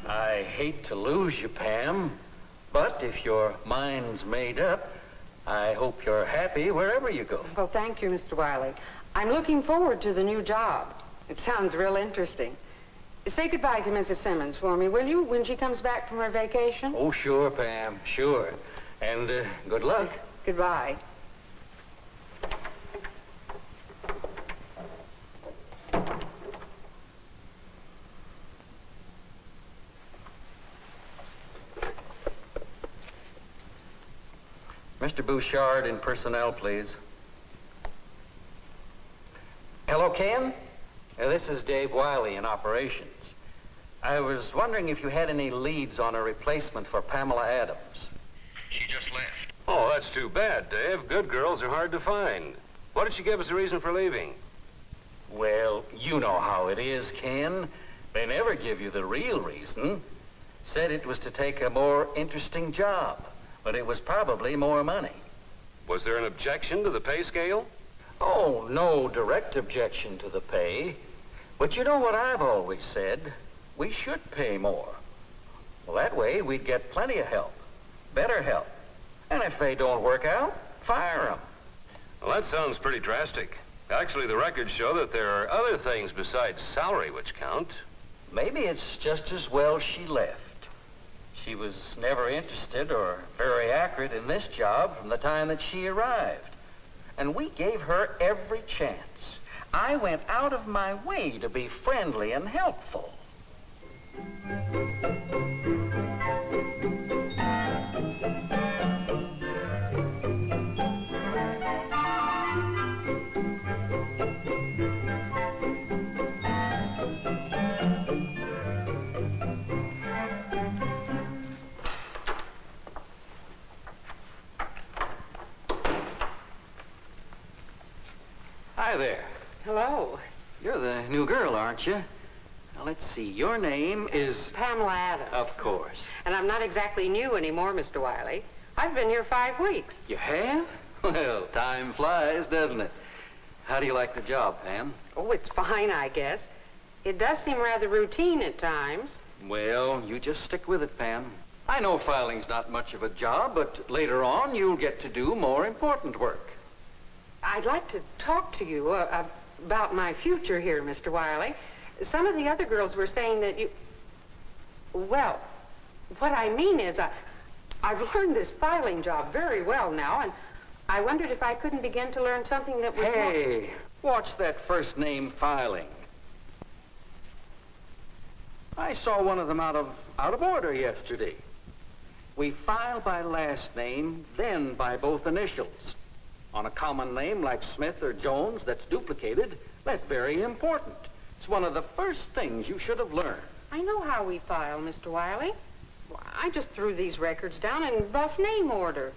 I hate to lose you, Pam, but if your mind's made up, I hope you're happy wherever you go. Well, thank you, Mr. Wiley. I'm looking forward to the new job. It sounds real interesting. Say goodbye to Mrs. Simmons for me, will you, when she comes back from her vacation? Oh, sure, Pam, sure. And good luck. Goodbye. Mr. Bouchard in personnel, please. Hello, Ken? This is Dave Wiley in operations. I was wondering if you had any leads on a replacement for Pamela Adams. She just left. Oh, that's too bad, Dave. Good girls are hard to find. Why did she give us a reason for leaving? Well, you know how it is, Ken. They never give you the real reason. Said it was to take a more interesting job, but it was probably more money. Was there an objection to the pay scale? Oh, no direct objection to the pay. But you know what I've always said? We should pay more. Well, that way we'd get plenty of help, better help. And if they don't work out, fire them. Well, that sounds pretty drastic. Actually, the records show that there are other things besides salary which count. Maybe it's just as well she left. She was never interested or very accurate in this job from the time that she arrived. And we gave her every chance. I went out of my way to be friendly and helpful. Hi there. Hello. You're the new girl, aren't you? Now, let's see. Your name is... Pamela Adams. Of course. And I'm not exactly new anymore, Mr. Wiley. I've been here 5 weeks. You have? Well, time flies, doesn't it? How do you like the job, Pam? Oh, it's fine, I guess. It does seem rather routine at times. Well, you just stick with it, Pam. I know filing's not much of a job, but later on you'll get to do more important work. I'd like to talk to you about my future here, Mr. Wiley. Some of the other girls were saying that you... Well, what I mean is I've learned this filing job very well now, and I wondered if I couldn't begin to learn something that would... Hey, watch that first name filing. I saw one of them out of order yesterday. We file by last name, then by both initials. On a common name like Smith or Jones that's duplicated, that's very important. It's one of the first things you should have learned. I know how we file, Mr. Wiley. I just threw these records down in rough name order.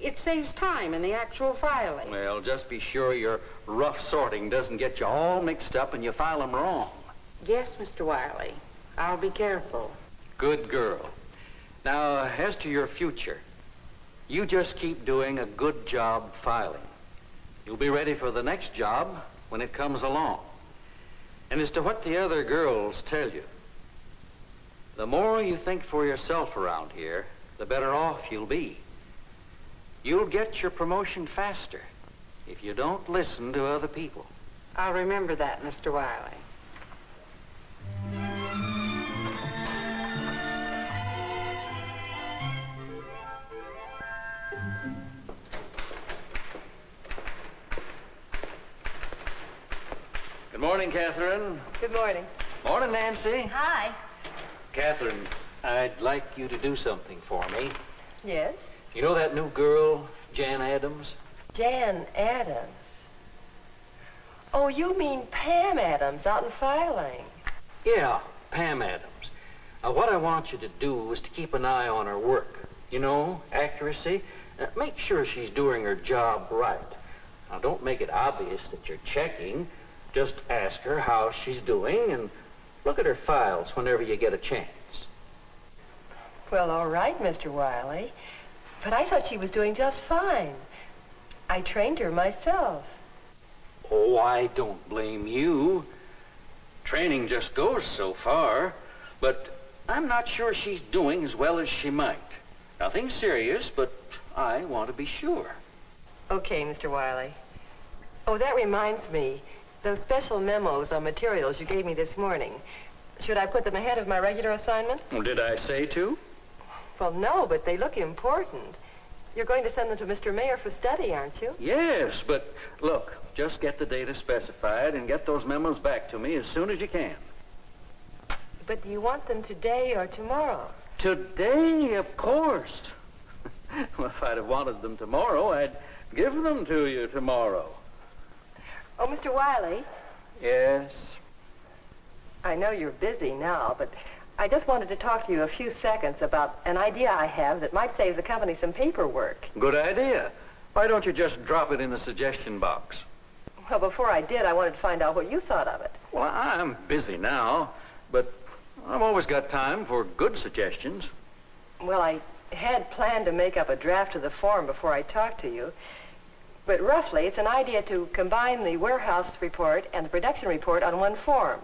It saves time in the actual filing. Well, just be sure your rough sorting doesn't get you all mixed up and you file them wrong. Yes, Mr. Wiley. I'll be careful. Good girl. Now, as to your future, you just keep doing a good job filing. You'll be ready for the next job when it comes along. And as to what the other girls tell you, the more you think for yourself around here, the better off you'll be. You'll get your promotion faster if you don't listen to other people. I'll remember that, Mr. Wiley. Good morning, Catherine. Good morning. Morning, Nancy. Hi. Catherine, I'd like you to do something for me. Yes? You know that new girl, Jan Adams? Jan Adams. Oh, you mean Pam Adams out in filing. Yeah, Pam Adams. What I want you to do is to keep an eye on her work. You know, accuracy. Make sure she's doing her job right. Now, don't make it obvious that you're checking. Just ask her how she's doing and look at her files whenever you get a chance. Well, all right, Mr. Wiley. But I thought she was doing just fine. I trained her myself. Oh, I don't blame you. Training just goes so far, but I'm not sure she's doing as well as she might. Nothing serious, but I want to be sure. Okay, Mr. Wiley. Oh, that reminds me. Those special memos on materials you gave me this morning. Should I put them ahead of my regular assignment? Well, did I say to? Well, no, but they look important. You're going to send them to Mr. Mayor for study, aren't you? Yes, but look, just get the data specified and get those memos back to me as soon as you can. But do you want them today or tomorrow? Today, of course. Well, if I'd have wanted them tomorrow, I'd give them to you tomorrow. Oh, Mr. Wiley, Yes? I know you're busy now, but I just wanted to talk to you a few seconds about an idea I have that might save the company some paperwork. Good idea. Why don't you just drop it in the suggestion box? Well, before I did, I wanted to find out what you thought of it. Well, I'm busy now, but I've always got time for good suggestions. Well, I had planned to make up a draft of the form before I talked to you. But roughly, it's an idea to combine the warehouse report and the production report on one form.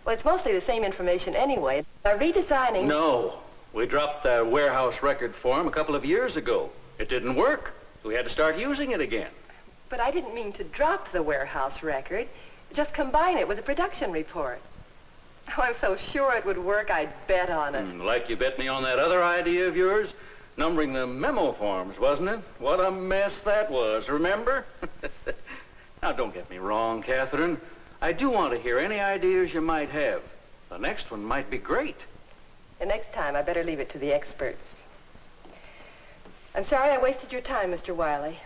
Well, it's mostly the same information anyway. By redesigning... No. We dropped the warehouse record form a couple of years ago. It didn't work. We had to start using it again. But I didn't mean to drop the warehouse record. Just combine it with the production report. Oh, I'm so sure it would work, I'd bet on it. Like you bet me on that other idea of yours? Numbering the memo forms, wasn't it? What a mess that was, remember? Now, don't get me wrong, Catherine. I do want to hear any ideas you might have. The next one might be great. The next time, I better leave it to the experts. I'm sorry I wasted your time, Mr. Wiley.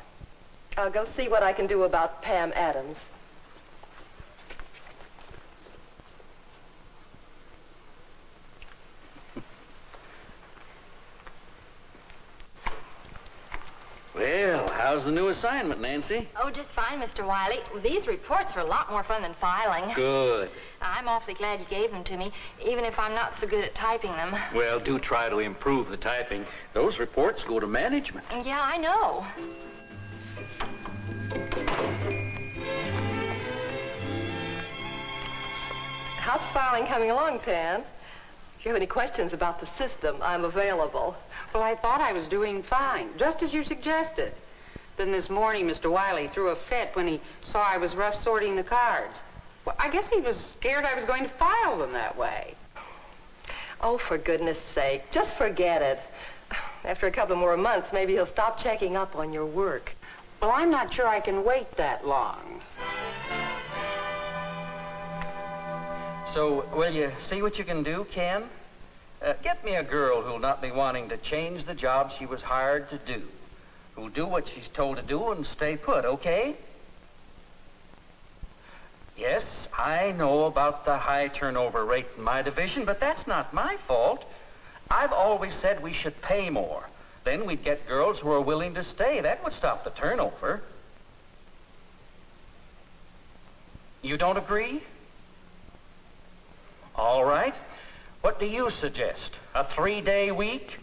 I'll go see what I can do about Pam Adams. Well, how's the new assignment, Nancy? Oh, just fine, Mr. Wiley. These reports are a lot more fun than filing. Good. I'm awfully glad you gave them to me, even if I'm not so good at typing them. Well, do try to improve the typing. Those reports go to management. Yeah, I know. How's filing coming along, Pan? If you have any questions about the system, I'm available. Well, I thought I was doing fine, just as you suggested. Then this morning, Mr. Wiley threw a fit when he saw I was rough sorting the cards. Well, I guess he was scared I was going to file them that way. Oh, for goodness sake, just forget it. After a couple more months, maybe he'll stop checking up on your work. Well, I'm not sure I can wait that long. So, will you see what you can do, Ken? Get me a girl who'll not be wanting to change the job she was hired to do. Who'll do what she's told to do and stay put, okay? Yes, I know about the high turnover rate in my division, but that's not my fault. I've always said we should pay more. Then we'd get girls who are willing to stay. That would stop the turnover. You don't agree? All right. What do you suggest? A 3-day week?